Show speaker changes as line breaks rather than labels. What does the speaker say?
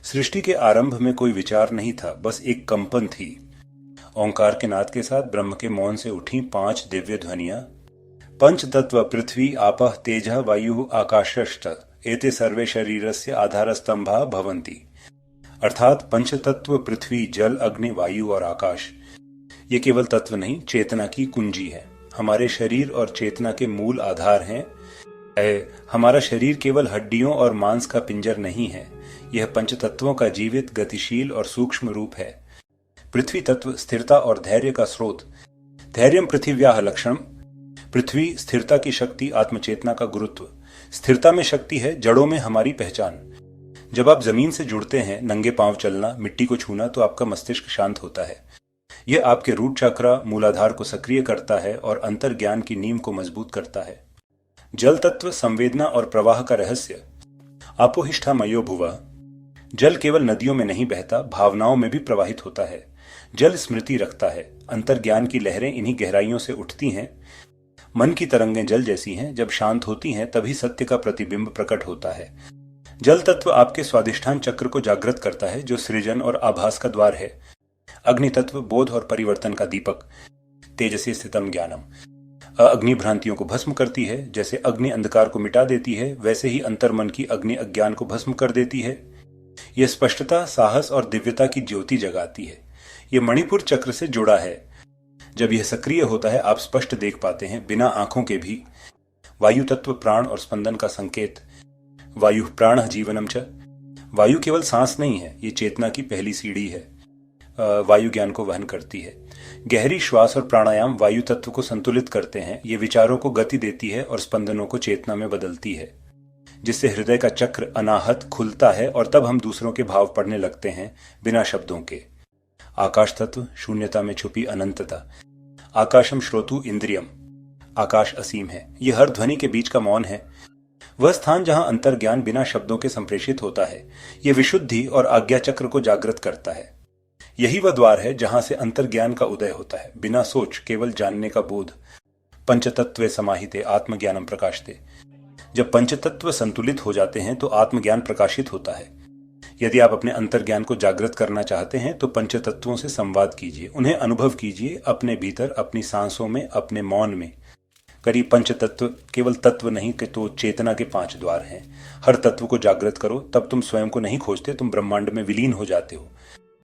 सृष्टि के आरंभ में कोई विचार नहीं था, बस एक कंपन थी। ओंकार के नाद के साथ ब्रह्म के मौन से उठी 5 दिव्य ध्वनियां। पंच तत्व पृथ्वी आपः तेजः वायु आकाशश्च एते सर्वे शरीरस्य आधारस्तंभा भवन्ति। अर्थात पंच तत्व पृथ्वी, जल, अग्नि, वायु और आकाश ये केवल तत्व नहीं, चेतना की कुंजी है। हमारे शरीर और चेतना के मूल आधार हैं। हमारा शरीर केवल हड्डियों और मांस का पिंजर नहीं है, यह पंच तत्वों का जीवित, गतिशील और सूक्ष्म रूप है। पृथ्वी तत्व स्थिरता और धैर्य का स्रोत। धैर्यम पृथिव्याः लक्षणम। पृथ्वी स्थिरता की शक्ति, आत्मचेतना का गुरुत्व। स्थिरता में शक्ति है, जड़ों में हमारी पहचान। जब आप जमीन से जुड़ते हैं, नंगे पांव चलना, मिट्टी को छूना, तो आपका मस्तिष्क शांत होता है। यह आपके रूट चक्र, मूलाधार को सक्रिय करता है और अंतर ज्ञान की नींव को मजबूत करता है। जल तत्व संवेदना और प्रवाह का रहस्य। आपोहिष्ठा मयो भुवः। जल केवल नदियों में नहीं बहता, भावनाओं में भी प्रवाहित होता है। जल स्मृति रखता है। अंतर ज्ञान की लहरें इन्हीं गहराइयों से उठती हैं। मन की तरंगें जल जैसी हैं, जब शांत होती हैं तभी सत्य का प्रतिबिंब प्रकट होता है। जल तत्व आपके स्वादिष्ठान चक्र को जागृत करता है, जो सृजन और आभास का द्वार है। अग्नि तत्व बोध और परिवर्तन का दीपक। तेजसी स्थितम ज्ञानम। अग्नि भ्रांतियों को भस्म करती है। जैसे अग्नि अंधकार को मिटा देती है, वैसे ही अंतर्मन की अग्नि अज्ञान को भस्म कर देती है। यह स्पष्टता, साहस और दिव्यता की ज्योति जगाती है। यह मणिपुर चक्र से जुड़ा है। जब यह सक्रिय होता है, आप स्पष्ट देख पाते हैं, बिना आंखों के भी। वायु तत्व प्राण और स्पंदन का संकेत। वायु प्राणः जीवनम च। वायु केवल सांस नहीं है, ये चेतना की पहली सीढ़ी है। वायु ज्ञान को वहन करती है। गहरी श्वास और प्राणायाम वायु तत्व को संतुलित करते हैं। ये विचारों को गति देती है और स्पंदनों को चेतना में बदलती है, जिससे हृदय का चक्र अनाहत खुलता है और तब हम दूसरों के भाव पढ़ने लगते हैं, बिना शब्दों के। आकाश तत्व शून्यता में छुपी अनंतता। आकाशम श्रोतु इंद्रियम। आकाश असीम है, यह हर ध्वनि के बीच का मौन है। वह स्थान जहां अंतर ज्ञान बिना शब्दों के संप्रेषित होता है। यह विशुद्धि और आज्ञा चक्र को जागृत करता है। यही वह द्वार है जहां से अंतर ज्ञान का उदय होता है, बिना सोच, केवल जानने का बोध। पंचतत्वे समाहिते आत्मज्ञानम प्रकाशते। जब पंचतत्व संतुलित हो जाते हैं तो आत्मज्ञान प्रकाशित होता है। यदि आप अपने अंतर ज्ञान को जागृत करना चाहते हैं तो पंचतत्वों से संवाद कीजिए, उन्हें अनुभव कीजिए, अपने भीतर, अपनी सांसों में, अपने मौन में। करीब पंचतत्व केवल तत्व नहीं कि तो चेतना के 5 द्वार हैं। हर तत्व को जागृत करो, तब तुम स्वयं को नहीं खोजते, तुम ब्रह्मांड में विलीन हो जाते हो।